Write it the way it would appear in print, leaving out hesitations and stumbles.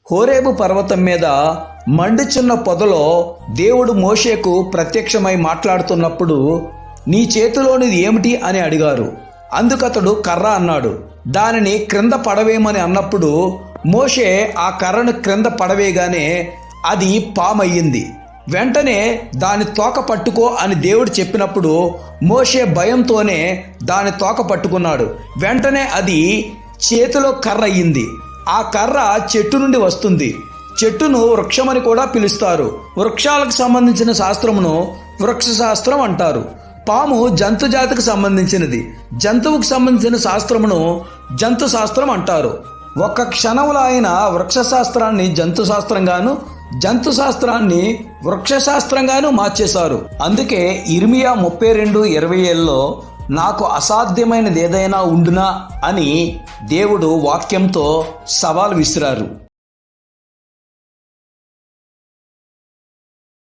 హోరేబు పర్వతం మీద మండుచున్న పొదలో దేవుడు మోషేకు ప్రత్యక్షమై మాట్లాడుతున్నప్పుడు నీ చేతిలోనిది ఏమిటి అని అడిగారు. అందుకతడు కర్ర అన్నాడు. దానిని క్రింద పడవేయమని అన్నప్పుడు మోషే ఆ కర్రను క్రింద పడవేయగానే అది పామయ్యింది. వెంటనే దాని తోక పట్టుకో అని దేవుడు చెప్పినప్పుడు మోషే భయంతోనే దాని తోక పట్టుకున్నాడు. వెంటనే అది చేతిలో కర్ర అయ్యింది. ఆ కర్ర చెట్టు నుండి వస్తుంది. చెట్టును వృక్షమని కూడా పిలుస్తారు. వృక్షాలకు సంబంధించిన శాస్త్రమును వృక్ష శాస్త్రం అంటారు. పాము జంతు జాతికి సంబంధించినది. జంతువుకు సంబంధించిన శాస్త్రమును జంతు శాస్త్రం అంటారు. ఒక్క క్షణంలో ఆయన వృక్ష శాస్త్రాన్ని జంతు శాస్త్రంగాను, జంతు శాస్త్రాన్ని వృక్ష శాస్త్రంగాను మార్చేశారు. అందుకే ఇర్మియా 32:27లో నాకు అసాధ్యమైనది ఏదైనా ఉండునా అని దేవుడు వాక్యంతో సవాల్ విసిరారు.